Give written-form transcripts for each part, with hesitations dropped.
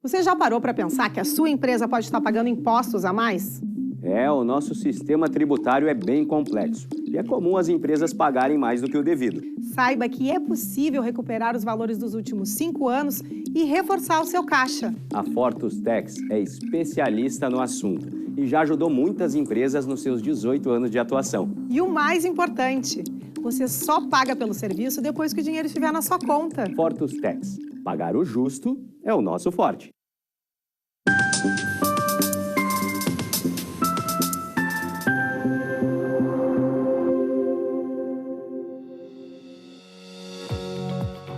Você já parou para pensar que a sua empresa pode estar pagando impostos a mais? O nosso sistema tributário é bem complexo e é comum as empresas pagarem mais do que o devido. Saiba que é possível recuperar os valores dos últimos 5 anos e reforçar o seu caixa. A Fortus Tax é especialista no assunto e já ajudou muitas empresas nos seus 18 anos de atuação. E o mais importante, você só paga pelo serviço depois que o dinheiro estiver na sua conta. Fortus Tax. Pagar o justo é o nosso forte.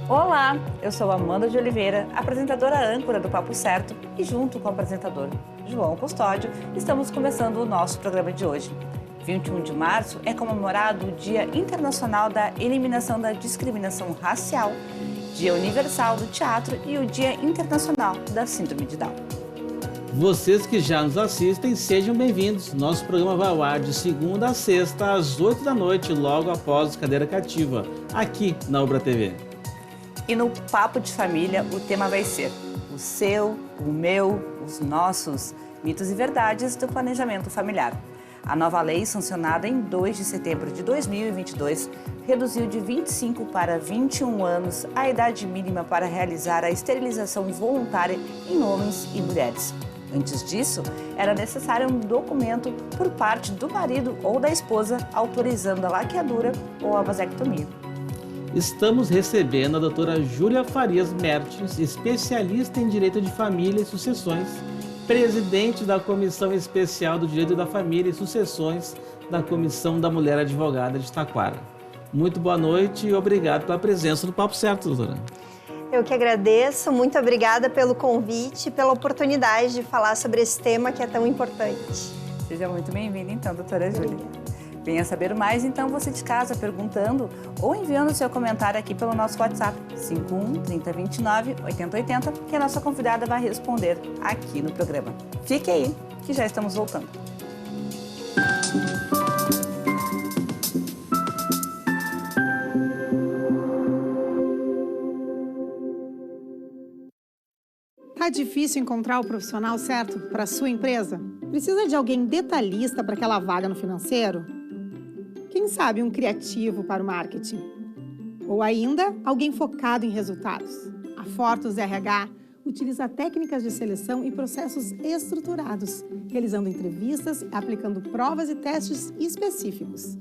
Olá, eu sou Amanda de Oliveira, apresentadora âncora do Papo Certo e junto com o apresentador João Custódio, estamos começando o nosso programa de hoje. 21 de março é comemorado o Dia Internacional da Eliminação da Discriminação Racial, Dia Universal do Teatro e o Dia Internacional da Síndrome de Down. Vocês que já nos assistem, sejam bem-vindos. Nosso programa vai ao ar de segunda a sexta, às 8 da noite, logo após Cadeira Cativa, aqui na Ubra TV. E no Papo de Família, o tema vai ser o seu, o meu, os nossos mitos e verdades do planejamento familiar. A nova lei, sancionada em 2 de setembro de 2022, reduziu de 25 para 21 anos a idade mínima para realizar a esterilização voluntária em homens e mulheres. Antes disso, era necessário um documento por parte do marido ou da esposa autorizando a laqueadura ou a vasectomia. Estamos recebendo a doutora Júlia Farias Mertens, especialista em Direito de Família e Sucessões, presidente da Comissão Especial do Direito da Família e Sucessões da Comissão da Mulher Advogada de Taquara. Muito boa noite e obrigado pela presença no Papo Certo, doutora. Eu que agradeço, muito obrigada pelo convite e pela oportunidade de falar sobre esse tema que é tão importante. Seja muito bem-vinda, então, doutora Júlia. Venha saber mais, então, você de casa, perguntando ou enviando seu comentário aqui pelo nosso WhatsApp, 51 3029 8080, que a nossa convidada vai responder aqui no programa. Fique aí, que já estamos voltando. Tá difícil encontrar o profissional certo para a sua empresa? Precisa de alguém detalhista para aquela vaga no financeiro? Quem sabe um criativo para o marketing? Ou ainda, alguém focado em resultados? A Fortus RH utiliza técnicas de seleção e processos estruturados, realizando entrevistas, aplicando provas e testes específicos.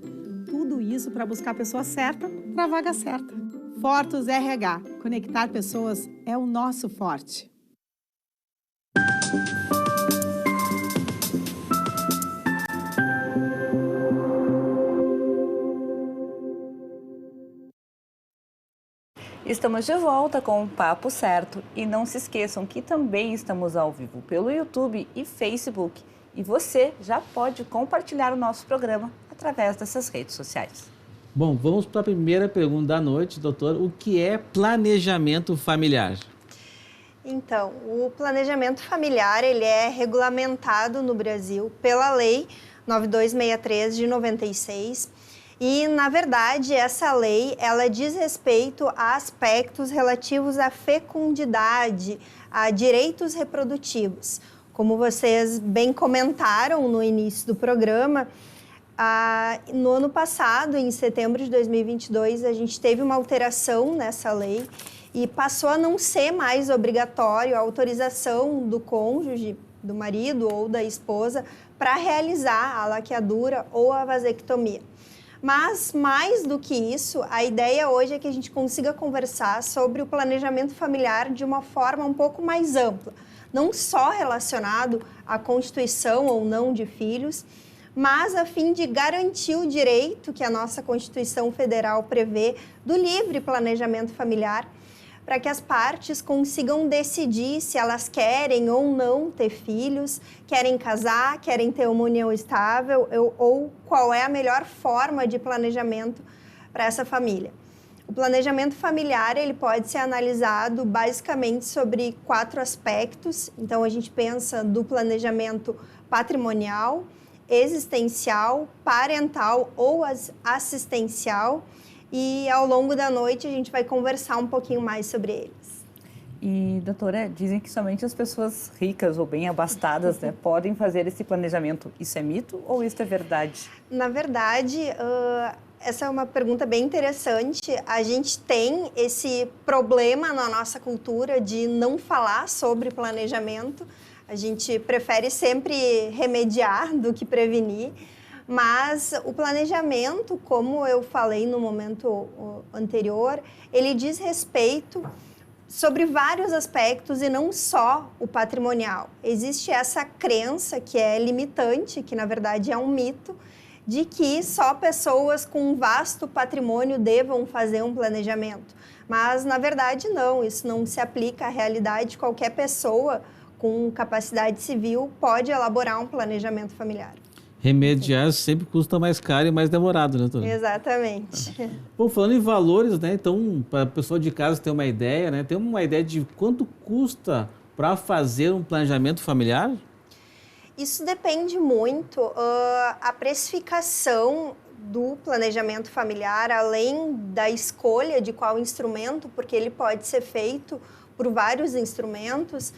Tudo isso para buscar a pessoa certa para a vaga certa. Fortus RH. Conectar pessoas é o nosso forte. Estamos de volta com o Papo Certo e não se esqueçam que também estamos ao vivo pelo YouTube e Facebook e você já pode compartilhar o nosso programa através dessas redes sociais. Bom, vamos para a primeira pergunta da noite, doutor. O que é planejamento familiar? Então, o planejamento familiar ele é regulamentado no Brasil pela Lei 9263 de 96. E, na verdade, essa lei, ela diz respeito a aspectos relativos à fecundidade, a direitos reprodutivos. Como vocês bem comentaram no início do programa, no ano passado, em setembro de 2022, a gente teve uma alteração nessa lei e passou a não ser mais obrigatório a autorização do cônjuge, do marido ou da esposa, para realizar a laqueadura ou a vasectomia. Mas, mais do que isso, a ideia hoje é que a gente consiga conversar sobre o planejamento familiar de uma forma um pouco mais ampla. Não só relacionado à constituição ou não de filhos, mas a fim de garantir o direito que a nossa Constituição Federal prevê do livre planejamento familiar, para que as partes consigam decidir se elas querem ou não ter filhos, querem casar, querem ter uma união estável ou qual é a melhor forma de planejamento para essa família. O planejamento familiar ele pode ser analisado basicamente sobre 4 aspectos. Então, a gente pensa do planejamento patrimonial, existencial, parental ou assistencial. E ao longo da noite a gente vai conversar um pouquinho mais sobre eles. E, doutora, dizem que somente as pessoas ricas ou bem abastadas, né, podem fazer esse planejamento. Isso é mito ou isso é verdade? Na verdade, essa é uma pergunta bem interessante. A gente tem esse problema na nossa cultura de não falar sobre planejamento. A gente prefere sempre remediar do que prevenir. Mas o planejamento, como eu falei no momento anterior, ele diz respeito sobre vários aspectos e não só o patrimonial. Existe essa crença que é limitante, que na verdade é um mito, de que só pessoas com um vasto patrimônio devam fazer um planejamento. Mas na verdade não, isso não se aplica à realidade. Qualquer pessoa com capacidade civil pode elaborar um planejamento familiar. Remediar sempre custa mais caro e mais demorado, né, doutora? Exatamente. Bom, falando em valores, né? Então, para a pessoa de casa ter uma ideia, né? Tem uma ideia de quanto custa para fazer um planejamento familiar? Isso depende muito. A precificação do planejamento familiar, além da escolha de qual instrumento, porque ele pode ser feito por vários instrumentos,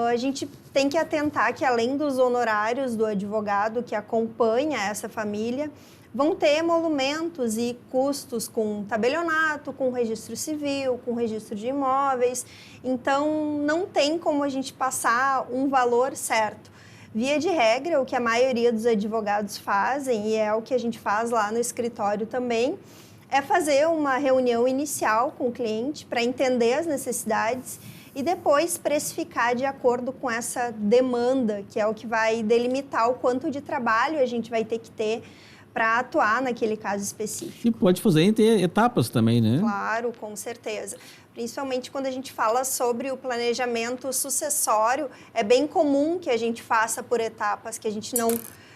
a gente tem que atentar que, além dos honorários do advogado que acompanha essa família, vão ter emolumentos e custos com tabelionato, com registro civil, com registro de imóveis. Então, não tem como a gente passar um valor certo. Via de regra, o que a maioria dos advogados fazem, e é o que a gente faz lá no escritório também, é fazer uma reunião inicial com o cliente para entender as necessidades e depois precificar de acordo com essa demanda, que é o que vai delimitar o quanto de trabalho a gente vai ter que ter para atuar naquele caso específico. E pode fazer em etapas também, né? Claro, com certeza. Principalmente quando a gente fala sobre o planejamento sucessório, é bem comum que a gente faça por etapas, que a gente não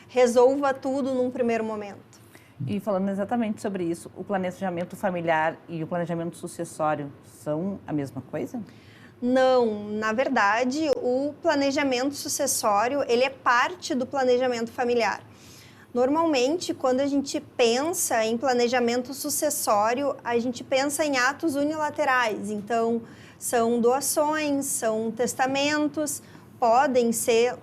resolva tudo num primeiro momento. E falando exatamente sobre isso, o planejamento familiar e o planejamento sucessório são a mesma coisa? Não, na verdade, o planejamento sucessório, ele é parte do planejamento familiar. Normalmente, quando a gente pensa em planejamento sucessório, a gente pensa em atos unilaterais. Então, são doações, são testamentos, podem ser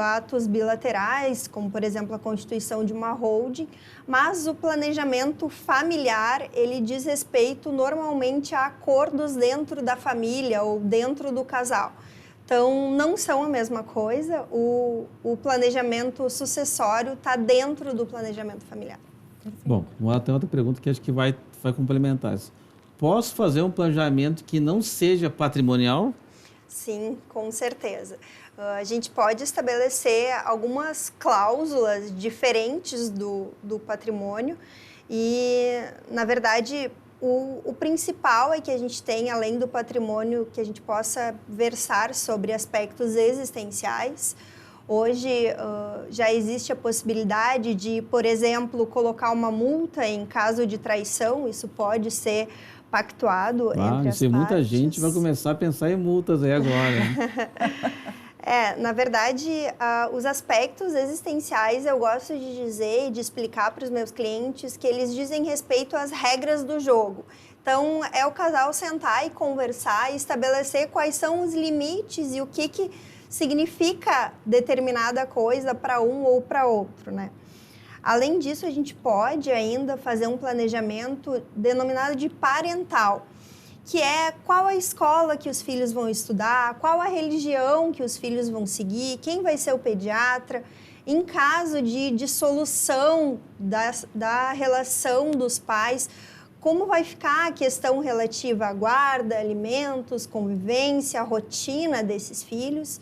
atos bilaterais, como, por exemplo, a constituição de uma holding, mas o planejamento familiar, ele diz respeito normalmente a acordos dentro da família ou dentro do casal. Então, não são a mesma coisa, o planejamento sucessório está dentro do planejamento familiar. Bom, tem outra pergunta que acho que vai complementar isso. Posso fazer um planejamento que não seja patrimonial? Sim, com certeza. A gente pode estabelecer algumas cláusulas diferentes do patrimônio e, na verdade, o principal é que a gente tem, além do patrimônio, que a gente possa versar sobre aspectos existenciais. Hoje já existe a possibilidade de, por exemplo, colocar uma multa em caso de traição, isso pode ser pactuado entre as partes. Muita gente vai começar a pensar em multas aí agora. Na verdade, os aspectos existenciais eu gosto de dizer e de explicar para os meus clientes que eles dizem respeito às regras do jogo. Então, é o casal sentar e conversar e estabelecer quais são os limites e o que significa determinada coisa para um ou para outro, né? Além disso, a gente pode ainda fazer um planejamento denominado de parental, que é qual a escola que os filhos vão estudar, qual a religião que os filhos vão seguir, quem vai ser o pediatra. Em caso de dissolução da relação dos pais, como vai ficar a questão relativa à guarda, alimentos, convivência, a rotina desses filhos.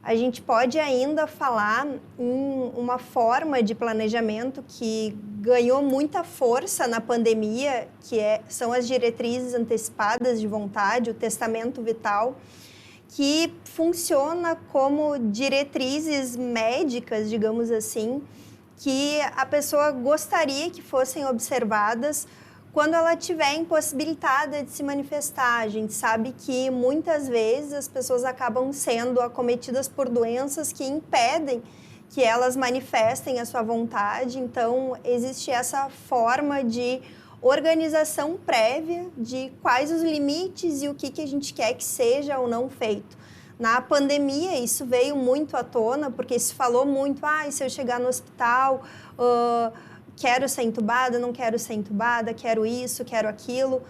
A gente pode ainda falar em uma forma de planejamento que ganhou muita força na pandemia, que são as diretrizes antecipadas de vontade, o testamento vital, que funciona como diretrizes médicas, digamos assim, que a pessoa gostaria que fossem observadas quando ela estiver impossibilitada de se manifestar. A gente sabe que muitas vezes as pessoas acabam sendo acometidas por doenças que impedem que elas manifestem a sua vontade. Então, existe essa forma de organização prévia de quais os limites e o que a gente quer que seja ou não feito. Na pandemia, isso veio muito à tona, porque se falou muito, se eu chegar no hospital, quero ser entubada, não quero ser entubada, quero isso, quero aquilo.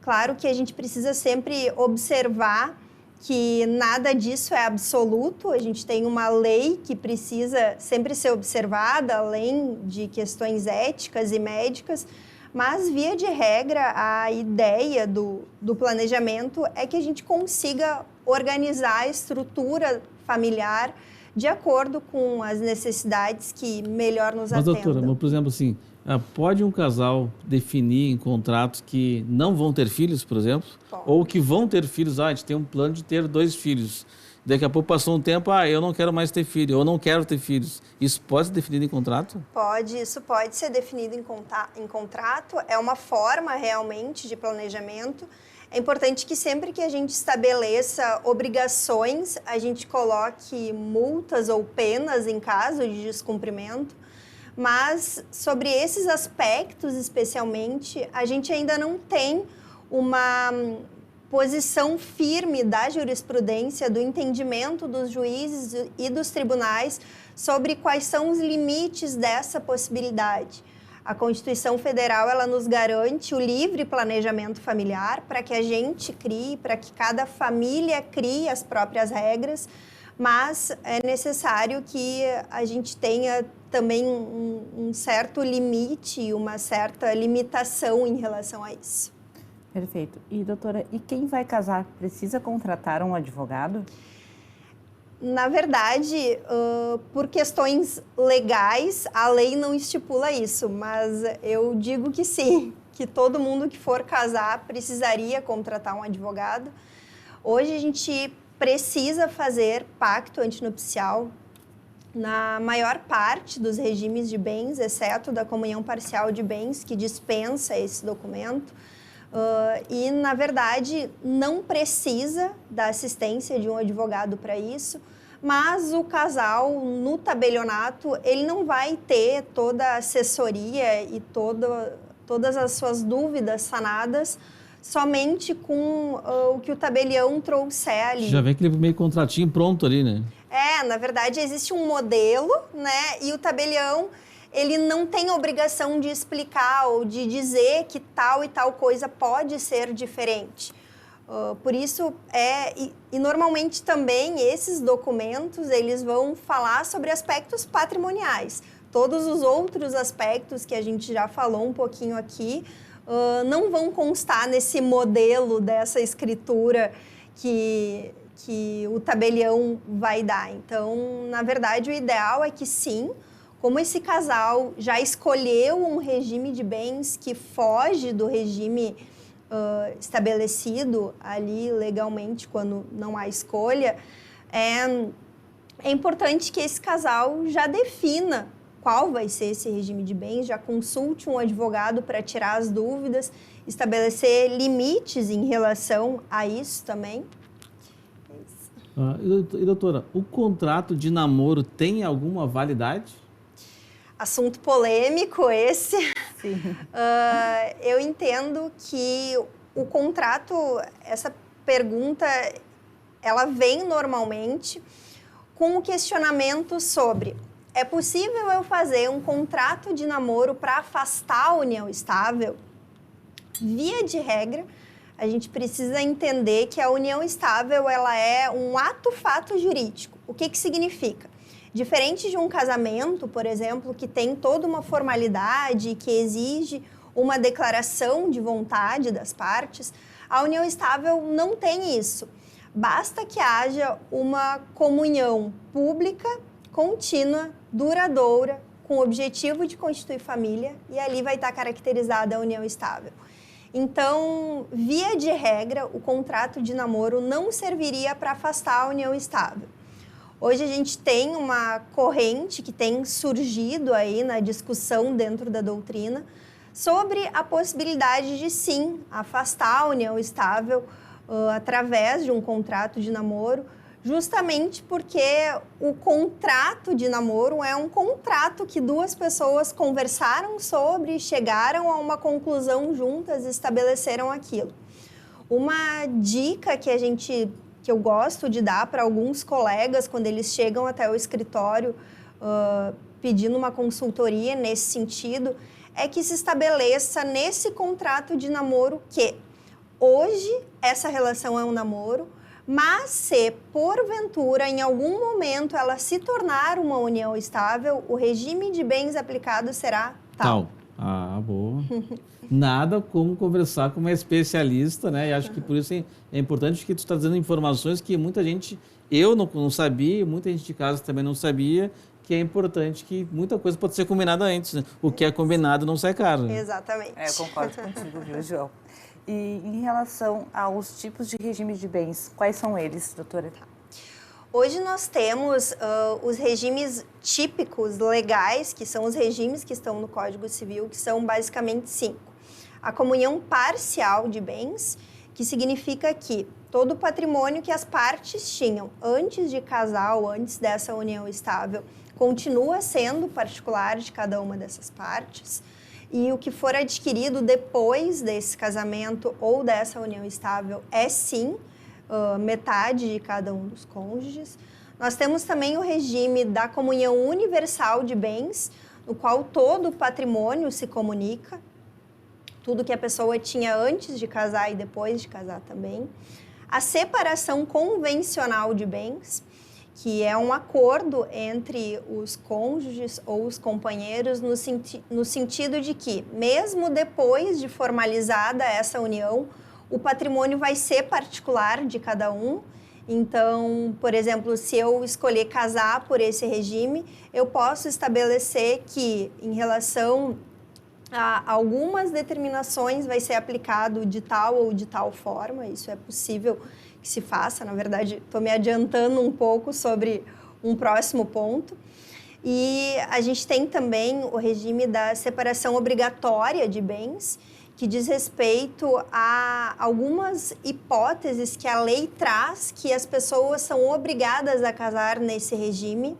Claro que a gente precisa sempre observar que nada disso é absoluto, a gente tem uma lei que precisa sempre ser observada, além de questões éticas e médicas, mas, via de regra, a ideia do planejamento é que a gente consiga organizar a estrutura familiar de acordo com as necessidades que melhor nos atendam. Mas, doutora, por exemplo, assim, pode um casal definir em contratos que não vão ter filhos, por exemplo? Pode. Ou que vão ter filhos, a gente tem um plano de ter 2 filhos. Daqui a pouco passou um tempo, eu não quero mais ter filho, ou não quero ter filhos. Isso pode ser definido em contrato? Pode, isso pode ser definido em contrato. É uma forma realmente de planejamento. É importante que sempre que a gente estabeleça obrigações, a gente coloque multas ou penas em caso de descumprimento. Mas sobre esses aspectos especialmente, a gente ainda não tem uma posição firme da jurisprudência, do entendimento dos juízes e dos tribunais sobre quais são os limites dessa possibilidade. A Constituição Federal, ela nos garante o livre planejamento familiar para que a gente crie, para que cada família crie as próprias regras, mas é necessário que a gente tenha também um certo limite, uma certa limitação em relação a isso. Perfeito. E, doutora, e quem vai casar precisa contratar um advogado? Na verdade, por questões legais, a lei não estipula isso, mas eu digo que sim, que todo mundo que for casar precisaria contratar um advogado. Hoje a gente precisa fazer pacto antinupcial na maior parte dos regimes de bens, exceto da comunhão parcial de bens, que dispensa esse documento. E, na verdade, não precisa da assistência de um advogado para isso, mas o casal, no tabelionato, ele não vai ter toda a assessoria e todas as suas dúvidas sanadas somente com o que o tabelião trouxer ali. Já vem aquele meio contratinho pronto ali, né? Na verdade, existe um modelo, né? E o tabelião, ele não tem obrigação de explicar ou de dizer que tal e tal coisa pode ser diferente. Por isso, e normalmente também esses documentos, eles vão falar sobre aspectos patrimoniais. Todos os outros aspectos que a gente já falou um pouquinho aqui, não vão constar nesse modelo dessa escritura que o tabelião vai dar. Então, na verdade, o ideal é que sim, como esse casal já escolheu um regime de bens que foge do regime estabelecido ali legalmente quando não há escolha, é importante que esse casal já defina qual vai ser esse regime de bens, já consulte um advogado para tirar as dúvidas, estabelecer limites em relação a isso também. E doutora, o contrato de namoro tem alguma validade? Assunto polêmico esse. Sim. Eu entendo que o contrato, essa pergunta, ela vem normalmente com o questionamento sobre: é possível eu fazer um contrato de namoro para afastar a união estável? Via de regra, a gente precisa entender que a união estável ela é um ato-fato jurídico. O que significa? Diferente de um casamento, por exemplo, que tem toda uma formalidade, que exige uma declaração de vontade das partes, a união estável não tem isso. Basta que haja uma comunhão pública, contínua, duradoura, com o objetivo de constituir família, e ali vai estar caracterizada a união estável. Então, via de regra, o contrato de namoro não serviria para afastar a união estável. Hoje a gente tem uma corrente que tem surgido aí na discussão dentro da doutrina sobre a possibilidade de, sim, afastar a união estável através de um contrato de namoro, justamente porque o contrato de namoro é um contrato que duas pessoas conversaram sobre, chegaram a uma conclusão juntas e estabeleceram aquilo. Uma dica que eu gosto de dar para alguns colegas quando eles chegam até o escritório pedindo uma consultoria nesse sentido, é que se estabeleça nesse contrato de namoro que hoje essa relação é um namoro, mas se porventura em algum momento ela se tornar uma união estável, o regime de bens aplicado será tal. Ah, boa. Nada como conversar com uma especialista, né? E acho que por isso é importante que tu está dando informações que muita gente, eu não sabia, muita gente de casa também não sabia, que é importante que muita coisa pode ser combinada antes, né? O que é combinado não sai caro. Né? Exatamente. Eu concordo contigo, viu, João? E em relação aos tipos de regime de bens, quais são eles, doutora? Hoje nós temos os regimes típicos legais, que são os regimes que estão no Código Civil, que são basicamente 5. A comunhão parcial de bens, que significa que todo o patrimônio que as partes tinham antes de casar ou antes dessa união estável continua sendo particular de cada uma dessas partes. E o que for adquirido depois desse casamento ou dessa união estável é sim metade de cada um dos cônjuges. Nós temos também o regime da comunhão universal de bens, no qual todo o patrimônio se comunica, tudo que a pessoa tinha antes de casar e depois de casar também. A separação convencional de bens, que é um acordo entre os cônjuges ou os companheiros no sentido de que, mesmo depois de formalizada essa união, o patrimônio vai ser particular de cada um. Então, por exemplo, se eu escolher casar por esse regime, eu posso estabelecer que, em relação a algumas determinações, vai ser aplicado de tal ou de tal forma. Isso é possível que se faça. Na verdade, estou me adiantando um pouco sobre um próximo ponto. E a gente tem também o regime da separação obrigatória de bens, que diz respeito a algumas hipóteses que a lei traz que as pessoas são obrigadas a casar nesse regime.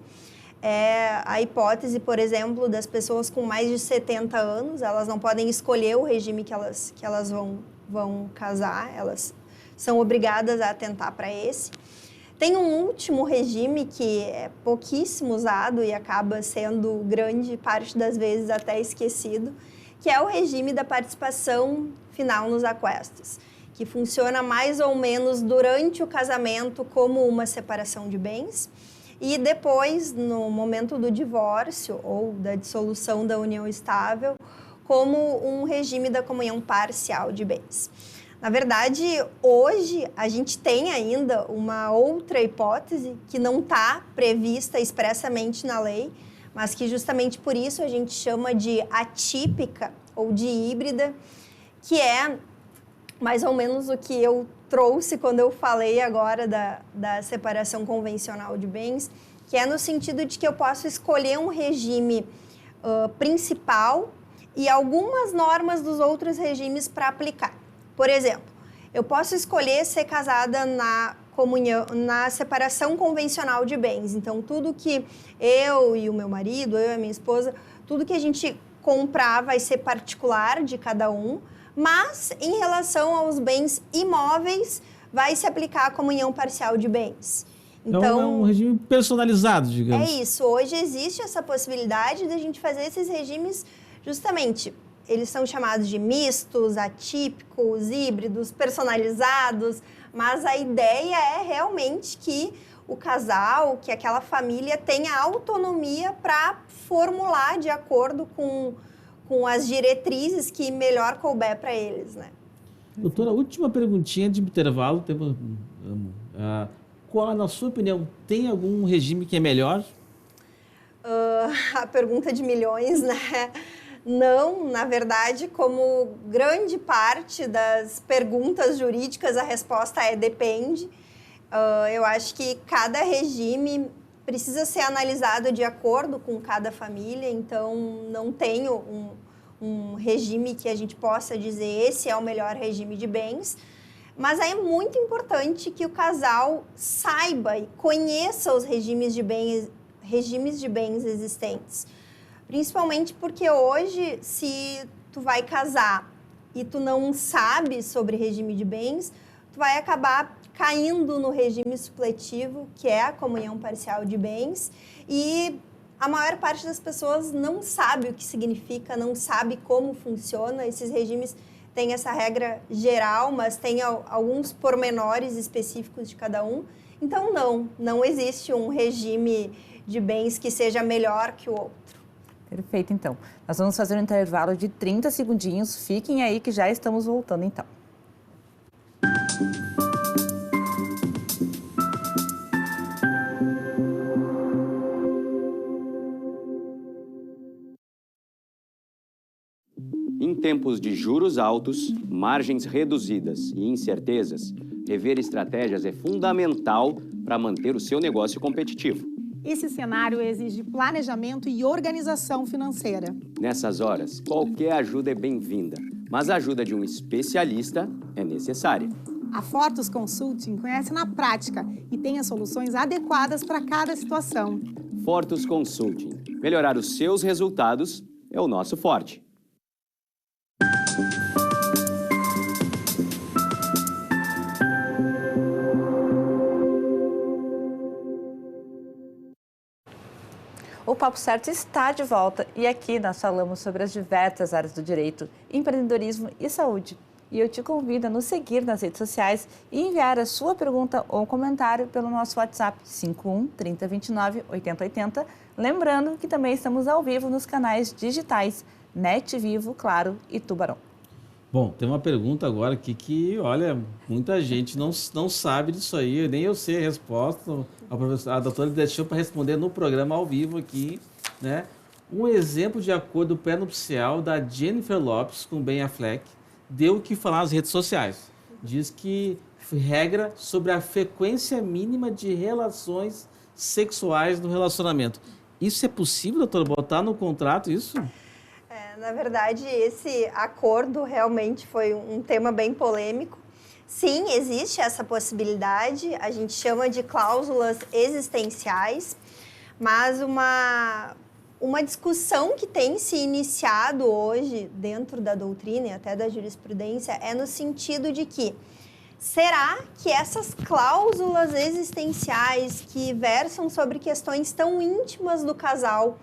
A hipótese, por exemplo, das pessoas com mais de 70 anos, elas não podem escolher o regime que elas vão casar, elas são obrigadas a atentar para esse. Tem um último regime que é pouquíssimo usado e acaba sendo grande parte das vezes até esquecido, que é o regime da participação final nos aquestos, que funciona mais ou menos durante o casamento como uma separação de bens e depois, no momento do divórcio ou da dissolução da união estável, como um regime da comunhão parcial de bens. Na verdade, hoje a gente tem ainda uma outra hipótese que não está prevista expressamente na lei, mas que justamente por isso a gente chama de atípica ou de híbrida, que é mais ou menos o que eu trouxe quando eu falei agora da separação convencional de bens, que é no sentido de que eu posso escolher um regime principal e algumas normas dos outros regimes para aplicar. Por exemplo, eu posso escolher ser casada na separação convencional de bens. Então, tudo que eu e o meu marido, eu e a minha esposa, tudo que a gente comprar vai ser particular de cada um, mas em relação aos bens imóveis, vai se aplicar a comunhão parcial de bens. Então, é um regime personalizado, digamos. É isso. Hoje existe essa possibilidade de a gente fazer esses regimes, justamente, eles são chamados de mistos, atípicos, híbridos, personalizados, mas a ideia é realmente que o casal, que aquela família tenha autonomia para formular de acordo com as diretrizes que melhor couber para eles, né? Doutora, última perguntinha de intervalo. Qual, na sua opinião, tem algum regime que é melhor? A pergunta de milhões, né? Não, na verdade, como grande parte das perguntas jurídicas, a resposta é depende. Eu acho que cada regime precisa ser analisado de acordo com cada família, então não tenho um regime que a gente possa dizer esse é o melhor regime de bens, Mas é muito importante que o casal saiba e conheça os regimes de bens existentes. Principalmente porque hoje, se tu vai casar e tu não sabe sobre regime de bens, tu vai acabar caindo no regime supletivo, que é a comunhão parcial de bens, e a maior parte das pessoas não sabe o que significa, não sabe como funciona. Esses regimes têm essa regra geral, mas tem alguns pormenores específicos de cada um. Então, não existe um regime de bens que seja melhor que o outro. Perfeito, então. Nós vamos fazer um intervalo de 30 segundinhos. Fiquem aí que já estamos voltando, então. Em tempos de juros altos, margens reduzidas e incertezas, rever estratégias é fundamental para manter o seu negócio competitivo. Esse cenário exige planejamento e organização financeira. Nessas horas, qualquer ajuda é bem-vinda, mas a ajuda de um especialista é necessária. A Fortus Consulting conhece na prática e tem as soluções adequadas para cada situação. Fortus Consulting. Melhorar os seus resultados é o nosso forte. O Papo Certo está de volta e aqui nós falamos sobre as diversas áreas do direito, empreendedorismo e saúde. E eu te convido a nos seguir nas redes sociais e enviar a sua pergunta ou comentário pelo nosso WhatsApp 51 3029 8080. Lembrando que também estamos ao vivo nos canais digitais NET Vivo, Claro e Tubarão. Bom, tem uma pergunta agora aqui que, olha, muita gente não sabe disso aí, nem eu sei a resposta. A doutora deixou para responder no programa ao vivo aqui, né? Um exemplo de acordo pré-nupcial da Jennifer Lopez com Ben Affleck deu o que falar nas redes sociais. Diz que regra sobre a frequência mínima de relações sexuais no relacionamento. Isso é possível, doutora, botar no contrato isso? Na verdade, esse acordo realmente foi um tema bem polêmico. Sim, existe essa possibilidade, a gente chama de cláusulas existenciais, mas uma discussão que tem se iniciado hoje dentro da doutrina e até da jurisprudência é no sentido de que será que essas cláusulas existenciais que versam sobre questões tão íntimas do casal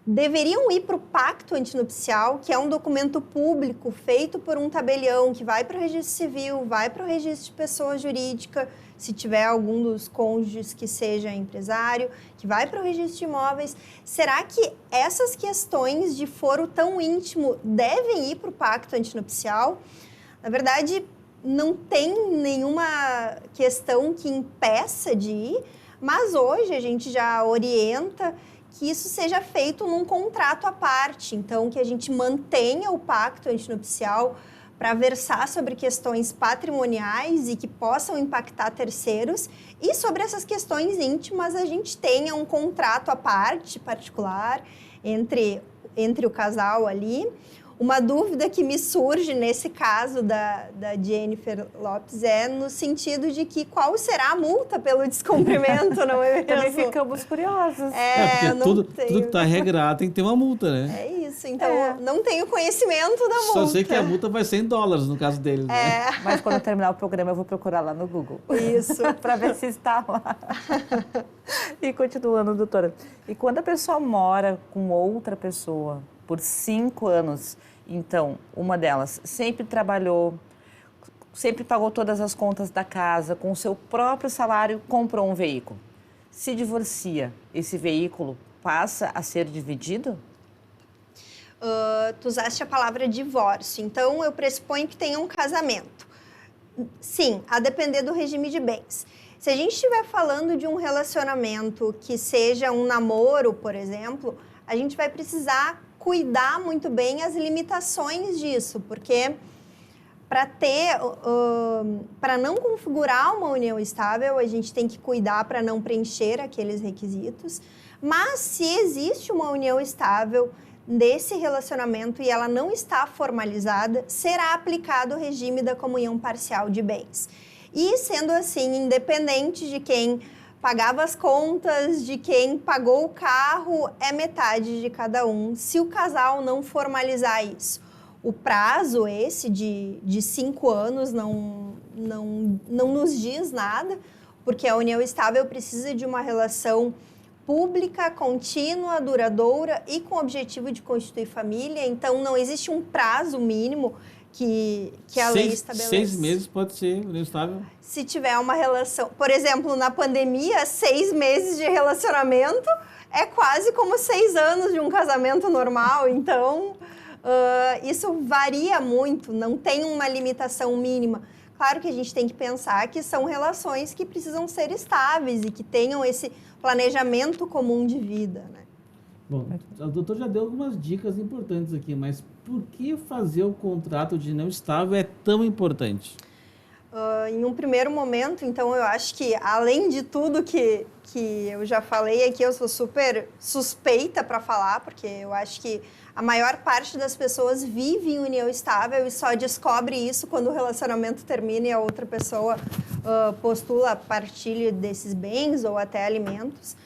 deveriam ir para o pacto antinupcial, que é um documento público feito por um tabelião que vai para o registro civil, vai para o registro de pessoa jurídica, se tiver algum dos cônjuges que seja empresário, que vai para o registro de imóveis. Será que essas questões de foro tão íntimo devem ir para o pacto antinupcial? Na verdade, não tem nenhuma questão que impeça de ir, mas hoje a gente já orienta que isso seja feito num contrato à parte, então que a gente mantenha o pacto antinupcial para versar sobre questões patrimoniais e que possam impactar terceiros, e sobre essas questões íntimas a gente tenha um contrato à parte, particular, entre o casal ali. Uma dúvida que me surge nesse caso da Jennifer Lopez é no sentido de que qual será a multa pelo descumprimento, não é mesmo? Também ficamos curiosos. Porque tudo que está regrado tem que ter uma multa, né? É isso, então não tenho conhecimento da multa. Só sei que a multa vai ser em dólares no caso deles, né? Mas quando terminar o programa eu vou procurar lá no Google. Isso. Para ver se está lá. E continuando, doutora. E quando a pessoa mora com outra pessoa por 5 anos, então, uma delas sempre trabalhou, sempre pagou todas as contas da casa, com o seu próprio salário comprou um veículo. Se divorcia, esse veículo passa a ser dividido? Tu usaste a palavra divórcio, então eu pressuponho que tenha um casamento. Sim, a depender do regime de bens. Se a gente estiver falando de um relacionamento que seja um namoro, por exemplo, a gente vai precisar cuidar muito bem as limitações disso, porque para não configurar uma união estável, a gente tem que cuidar para não preencher aqueles requisitos, mas se existe uma união estável, desse relacionamento e ela não está formalizada, será aplicado o regime da comunhão parcial de bens. E sendo assim, independente de quem pagava as contas, de quem pagou o carro, é metade de cada um, se o casal não formalizar isso. O prazo esse de 5 anos não nos diz nada, porque a união estável precisa de uma relação pública, contínua, duradoura e com o objetivo de constituir família. Então, não existe um prazo mínimo que a lei estabelece. 6 meses pode ser união estável? Se tiver uma relação... Por exemplo, na pandemia, 6 meses de relacionamento é quase como 6 anos de um casamento normal. Então, isso varia muito, não tem uma limitação mínima. Claro que a gente tem que pensar que são relações que precisam ser estáveis e que tenham esse planejamento comum de vida, né? Bom, o doutor já deu algumas dicas importantes aqui, mas por que fazer o contrato de união estável é tão importante? Em um primeiro momento, então, eu acho que, além de tudo que eu já falei aqui, eu sou super suspeita para falar, porque eu acho que a maior parte das pessoas vive em união estável e só descobre isso quando o relacionamento termina e a outra pessoa postula a partilha desses bens ou até alimentos.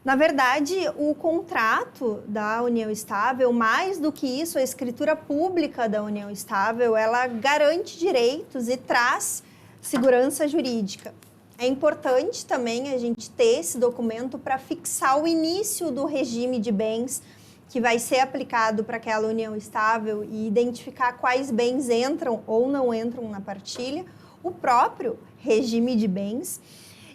Na verdade, o contrato da união estável, mais do que isso, a escritura pública da união estável, ela garante direitos e traz segurança jurídica. É importante também a gente ter esse documento para fixar o início do regime de bens que vai ser aplicado para aquela união estável e identificar quais bens entram ou não entram na partilha, o próprio regime de bens.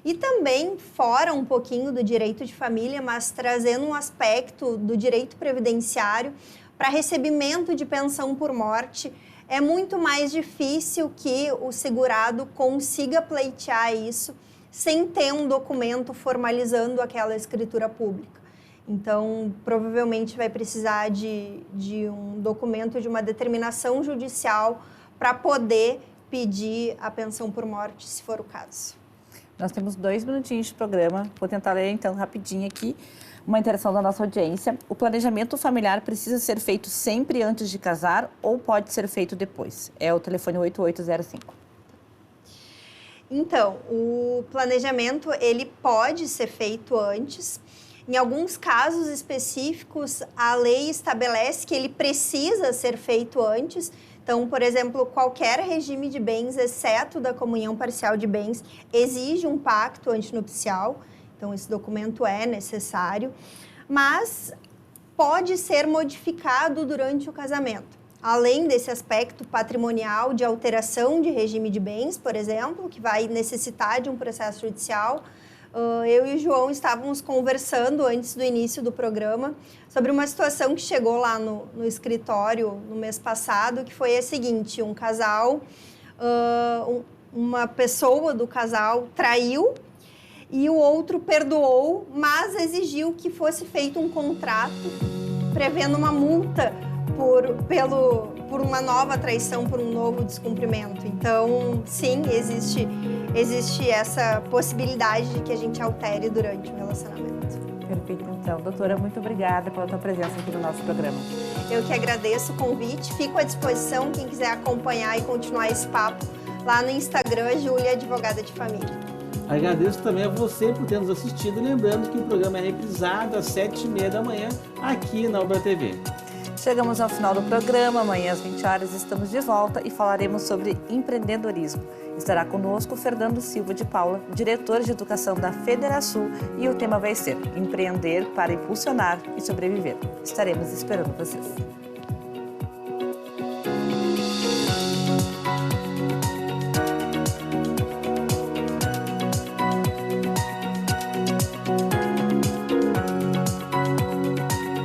E também, fora um pouquinho do direito de família, mas trazendo um aspecto do direito previdenciário para recebimento de pensão por morte, é muito mais difícil que o segurado consiga pleitear isso sem ter um documento formalizando aquela escritura pública. Então, provavelmente vai precisar de um documento, de uma determinação judicial para poder pedir a pensão por morte, se for o caso. Nós temos 2 minutinhos de programa, vou tentar ler então rapidinho aqui uma interação da nossa audiência. O planejamento familiar precisa ser feito sempre antes de casar ou pode ser feito depois? É o telefone 8805. Então, o planejamento ele pode ser feito antes. Em alguns casos específicos, a lei estabelece que ele precisa ser feito antes. Então, por exemplo, qualquer regime de bens, exceto da comunhão parcial de bens, exige um pacto antinupcial. Então, esse documento é necessário, mas pode ser modificado durante o casamento. Além desse aspecto patrimonial de alteração de regime de bens, por exemplo, que vai necessitar de um processo judicial, eu e o João estávamos conversando antes do início do programa sobre uma situação que chegou lá no escritório no mês passado, que foi a seguinte: um casal, uma pessoa do casal traiu e o outro perdoou, mas exigiu que fosse feito um contrato prevendo uma multa por uma nova traição, por um novo descumprimento. Então, sim, existe essa possibilidade de que a gente altere durante o relacionamento. Perfeito, então. Doutora, muito obrigada pela tua presença aqui no nosso programa. Eu que agradeço o convite, fico à disposição, quem quiser acompanhar e continuar esse papo lá no Instagram, Júlia, Advogada de Família. Agradeço também a você por ter nos assistido, lembrando que o programa é reprisado às 7h30 da manhã aqui na Ubra TV. Chegamos ao final do programa, amanhã às 20 horas estamos de volta e falaremos sobre empreendedorismo. Estará conosco Fernando Silva de Paula, diretor de educação da Federação, e o tema vai ser Empreender para impulsionar e sobreviver. Estaremos esperando vocês.